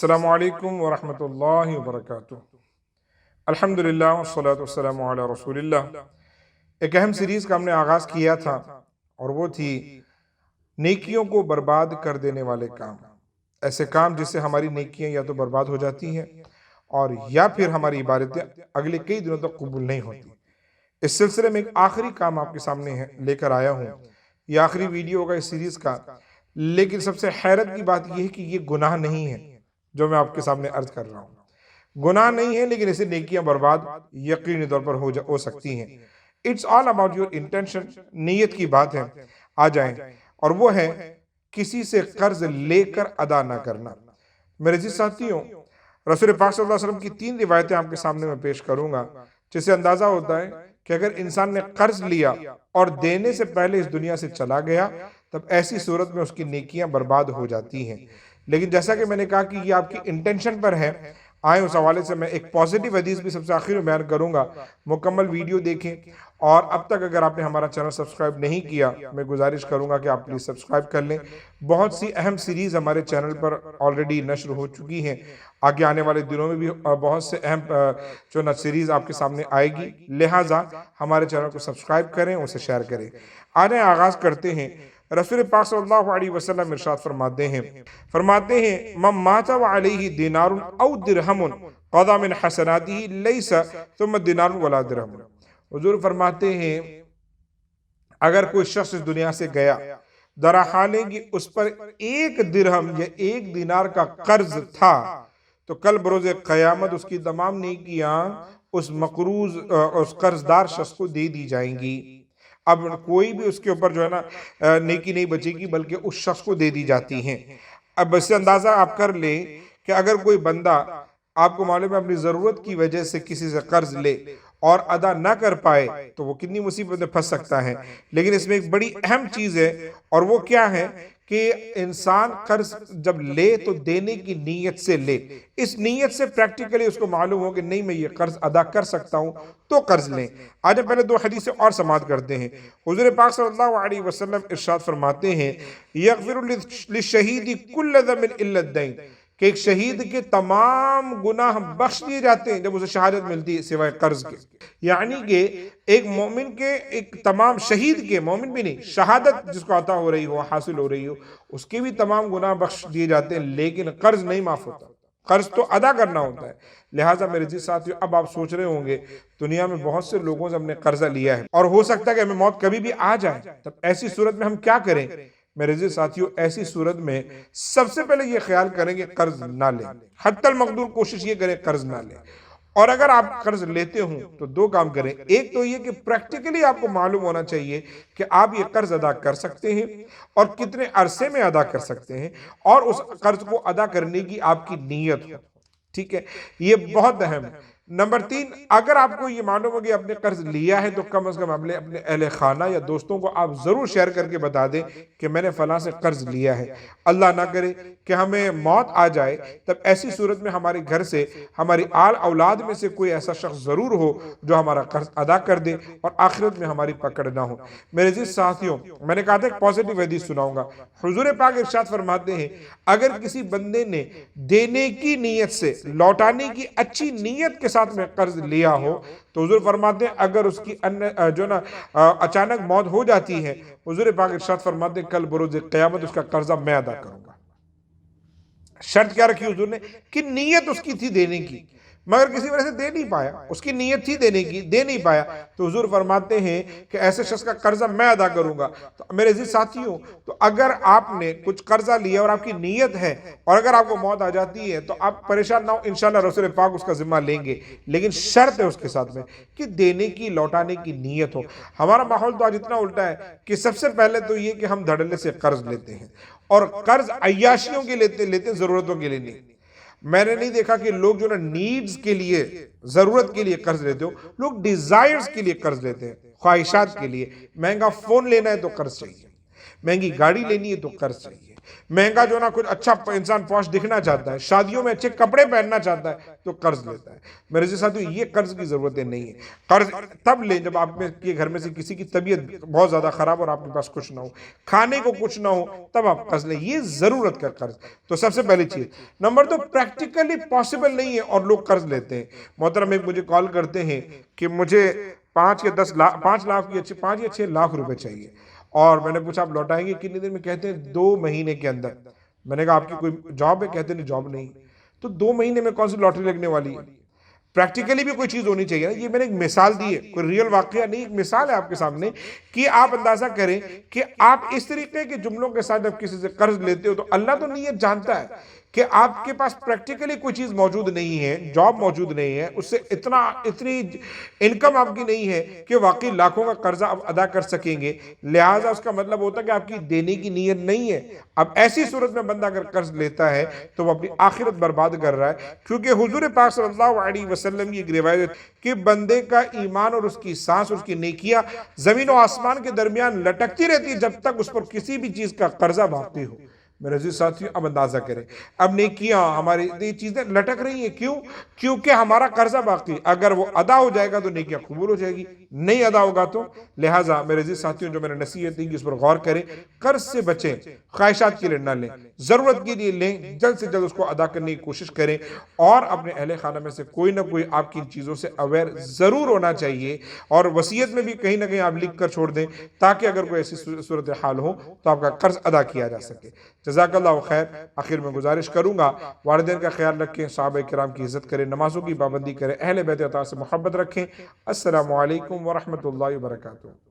السلام علیکم ورحمۃ اللہ وبرکاتہ۔ الحمدللہ والصلاة والسلام علی رسول اللہ۔ ایک اہم سیریز کا ہم نے آغاز کیا تھا اور وہ تھی نیکیوں کو برباد کر دینے والے کام، ایسے کام جس سے ہماری نیکیاں یا تو برباد ہو جاتی ہیں اور یا پھر ہماری عبادتیں اگلے کئی دنوں تک قبول نہیں ہوتی۔ اس سلسلے میں ایک آخری کام آپ کے سامنے لے کر آیا ہوں، یہ آخری ویڈیو ہوگا اس سیریز کا، لیکن سب سے حیرت کی بات یہ ہے کہ یہ گناہ نہیں ہے جو میں آپ کے سامنے عرض کر رہا ہوں، گناہ نہیں ہے، لیکن اسے نیکیاں برباد یقینی طور پر ہو سکتی ہیں۔ It's all about your intention، نیت کی بات ہے، آ جائیں، اور وہ ہے کسی سے قرض لے کر ادا نہ کرنا۔ میرے عزیز ساتھیوں، رسول پاک صلی اللہ علیہ وسلم کی 3 روایتیں آپ کے سامنے میں پیش کروں گا، جس سے اندازہ ہوتا ہے کہ اگر انسان نے قرض لیا اور دینے سے پہلے اس دنیا سے چلا گیا تب ایسی صورت میں اس کی نیکیاں برباد ہو جاتی ہیں۔ لیکن جیسا کہ میں نے کہا کہ یہ آپ کی انٹینشن پر ہے، آئیں اس حوالے سے میں ایک پازیٹیو حدیث بھی سب سے آخر میں بیان کروں گا، مکمل ویڈیو دیکھیں، اور اب تک اگر آپ نے ہمارا چینل سبسکرائب نہیں کیا میں گزارش کروں گا کہ آپ پلیز سبسکرائب کر لیں۔ بہت سی اہم سیریز ہمارے چینل پر آلریڈی نشر ہو چکی ہیں، آگے آنے والے دنوں میں بھی بہت سے اہم جو سیریز آپ کے سامنے آئے گی، لہٰذا ہمارے چینل کو سبسکرائب کریں، اسے شیئر کریں۔ آنے آغاز کرتے ہیں۔ رسول پاک صلی اللہ علیہ وسلم ارشاد فرماتے ہیں من مات وعلیہ دینار او درہم قضا من حسناتہ لیس ثم دینار ولا درہم۔ حضور فرماتے ہیں اگر کوئی شخص اس دنیا سے گیا در حال ہے کہ اس پر 1 درہم یا 1 دینار کا قرض تھا تو کل بروز قیامت اس کی تمام نیکیاں اس قرض دار شخص کو دے دی جائیں گی۔ اب کوئی بھی اس کے اوپر جو ہے نا نیکی نہیں بچے گی، بلکہ اس شخص کو دے دی جاتی ہیں۔ اب اس سے اندازہ آپ کر لیں کہ اگر کوئی بندہ آپ کو معلوم ہے اپنی ضرورت کی وجہ سے کسی سے قرض لے اور ادا نہ کر پائے تو وہ کتنی مصیبت میں پھنس سکتا ہے۔ لیکن اس میں ایک بڑی اہم چیز ہے، اور وہ کیا ہے کہ انسان قرض جب لے تو دینے کی نیت سے لے، اس نیت سے پریکٹیکلی اس کو معلوم ہو کہ نہیں میں یہ قرض ادا کر سکتا ہوں تو قرض لیں۔ آج ہم پہلے 2 حدیثیں اور سماعت کرتے ہیں۔ حضور پاک صلی اللہ علیہ وسلم ارشاد فرماتے ہیں یغفر للشہید کل ذنب الا الدین، کہ ایک شہید کے تمام گناہ بخش دیے جاتے ہیں جب اسے شہادت ملتی ہے سوائے قرض کے۔ یعنی کہ ایک مومن کے تمام شہید کے، مومن بھی نہیں، شہادت جس کو عطا ہو رہی ہو، حاصل ہو رہی ہو، اس کے بھی تمام گناہ بخش دیے جاتے ہیں، لیکن قرض نہیں معاف ہوتا، قرض تو ادا کرنا ہوتا ہے۔ لہٰذا میرے عزیز ساتھیو، اب آپ سوچ رہے ہوں گے دنیا میں بہت سے لوگوں سے ہم نے قرضہ لیا ہے اور ہو سکتا ہے کہ ہمیں موت کبھی بھی آ جائے، تب ایسی صورت میں ہم کیا کریں؟ میرے عزیز ساتھیو، ایسی صورت میں سب سے پہلے یہ خیال کریں کہ قرض نہ لیں، حتی المقدور کوشش یہ کریں قرض نہ لیں۔ اور اگر آپ قرض لیتے ہوں تو 2 کام کریں۔ ایک تو یہ کہ پریکٹیکلی آپ کو معلوم ہونا چاہیے کہ آپ یہ قرض ادا کر سکتے ہیں اور کتنے عرصے میں ادا کر سکتے ہیں، اور اس قرض کو ادا کرنے کی آپ کی نیت ہو، ٹھیک ہے، یہ بہت اہم ہے۔ نمبر 3، اگر آپ کو یہ معلوم ہو کہ آپ نے قرض لیا ہے تو کم از کم اپنے اہل خانہ یا دوستوں کو آپ ضرور شیئر کر کے بتا دیں کہ میں نے فلاں سے قرض لیا ہے۔ اللہ نہ کرے کہ ہمیں موت آ جائے، تب ایسی صورت میں ہمارے گھر سے، ہماری آل اولاد میں سے کوئی ایسا شخص ضرور ہو جو ہمارا قرض ادا کر دے اور آخرت میں ہماری پکڑ نہ ہو۔ میرے عزیز ساتھیوں، میں نے کہا تھا ایک پازیٹیو حدیث سناؤں گا۔ حضور پاک ارشاد فرماتے ہیں اگر کسی بندے نے دینے کی نیت سے، لوٹانے کی اچھی نیت کے ساتھ میں قرض لیا ہو تو حضور فرماتے ہیں اگر اس کی اچانک موت ہو جاتی ہے، حضور پاک ارشاد فرماتے ہیں کل بروز قیامت اس کا قرضہ میں ادا کروں گا۔ شرط کیا رکھی حضور نے؟ کہ نیت اس کی تھی دینے کی، مگر کسی وجہ سے دے نہیں پایا، اس کی نیت تھی دینے کی، دے نہیں پایا، تو حضور فرماتے ہیں کہ ایسے شخص کا قرضہ میں ادا کروں گا۔ تو میرے عزیز ساتھیوں، تو اگر آپ نے کچھ قرضہ لیا اور آپ کی نیت ہے اور اگر آپ کو موت آ جاتی ہے تو آپ پریشان نہ ہو، انشاءاللہ رسول پاک اس کا ذمہ لیں گے، لیکن شرط ہے اس کے ساتھ میں کہ دینے کی، لوٹانے کی نیت ہو۔ ہمارا ماحول تو آج اتنا الٹا ہے کہ سب سے پہلے تو یہ کہ ہم دھڑلے سے قرض لیتے ہیں، اور قرض عیاشیوں کے لیتے ہیں، ضرورتوں کے لیے نہیں۔ میں نے نہیں دیکھا کہ لوگ جو نا نیڈز کے لیے، ضرورت کے لیے قرض لیتے ہو، لوگ ڈیزائرز کے لیے قرض لیتے ہیں، خواہشات کے لیے۔ مہنگا فون لینا ہے تو قرض چاہیے، مہنگی گاڑی لینی ہے تو قرض چاہیے، مہنگا جو نا کچھ اچھا انسان پوش دکھنا چاہتا ہے، شادیوں میں اچھے کپڑے پہننا چاہتا ہے تو قرض لیتا ہے۔ میرے عزیز ساتھیو، یہ قرض کی ضرورتیں نہیں ہے۔ قرض تب لیں جب آپ کے گھر میں سے کسی کی طبیعت بہت زیادہ خراب اور آپ کے پاس کچھ نہ ہو، کھانے کو کچھ نہ ہو، تب آپ قرض لیں، یہ ضرورت کا قرض۔ تو سب سے پہلی چیز۔ نمبر 2، پریکٹیکلی پاسبل نہیں ہے اور لوگ قرض لیتے ہیں۔ محترم ایک مجھے کال کرتے ہیں کہ مجھے 5 یا 6 لاکھ روپے چاہیے، اور میں نے پوچھا آپ لوٹائیں گے کتنی دیر میں؟ کہتے ہیں 2 مہینے کے اندر۔ میں نے کہا آپ کی کوئی جاب ہے؟ کہتے نہیں جاب نہیں۔ تو 2 مہینے میں کون سی لاٹری لگنے والی ہے؟ پریکٹیکلی بھی کوئی چیز ہونی چاہیے نا۔ یہ میں نے ایک مثال دی ہے، کوئی ریئل واقعہ نہیں، ایک مثال ہے آپ کے سامنے کہ آپ اندازہ کریں کہ آپ اس طریقے کے جملوں کے ساتھ جب کسی سے قرض لیتے ہو تو اللہ تو نیت جانتا ہے کہ آپ کے پاس پریکٹیکلی کوئی چیز موجود نہیں ہے، جاب موجود نہیں ہے، اس سے اتنی انکم آپ کی نہیں ہے کہ واقعی لاکھوں کا قرضہ آپ ادا کر سکیں گے، لہٰذا اس کا مطلب ہوتا ہے کہ آپ کی دینے کی نیت نہیں ہے۔ اب ایسی صورت میں بندہ اگر قرض لیتا ہے تو وہ اپنی آخرت برباد کر رہا ہے، کیونکہ حضور پاک صلی اللہ علیہ وسلم کی ایک روایت کہ بندے کا ایمان اور اس کی سانس، اس کی نیکیاں زمین و آسمان کے درمیان لٹکتی رہتی ہے جب تک اس پر کسی بھی چیز کا قرضہ باقی ہو۔ میرے عزیز ساتھیوں، اب اندازہ کریں، اب نیکیاں ہماری یہ چیزیں لٹک رہی ہیں، کیوں؟ کیونکہ ہمارا قرضہ باقی، اگر وہ ادا ہو جائے گا تو نیکیاں قبول ہو جائے گی، نہیں ادا ہوگا تو لہٰذا میرے عزیز ساتھیوں جو میں نے نصیحت دی اس پر غور کریں، قرض سے بچیں، خواہشات کے لیے نہ لیں، ضرورت کے لیے لیں، جلد سے جلد اس کو ادا کرنے کی کوشش کریں، اور اپنے اہل خانہ میں سے کوئی نہ کوئی آپ کی ان چیزوں سے اویئر ضرور ہونا چاہیے، اور وصیت میں بھی کہیں نہ کہیں آپ لکھ کر چھوڑ دیں تاکہ اگر کوئی ایسی صورتحال ہو تو آپ کا قرض ادا کیا جا سکے۔ جزاک اللہ خیر۔ آخر میں گزارش کروں گا والدین کا خیال رکھیں، صحابہ کرام کی عزت کریں، نمازوں کی پابندی کریں، اہل بیت اطہار سے محبت رکھیں۔ السلام علیکم ورحمۃ اللہ وبرکاتہ۔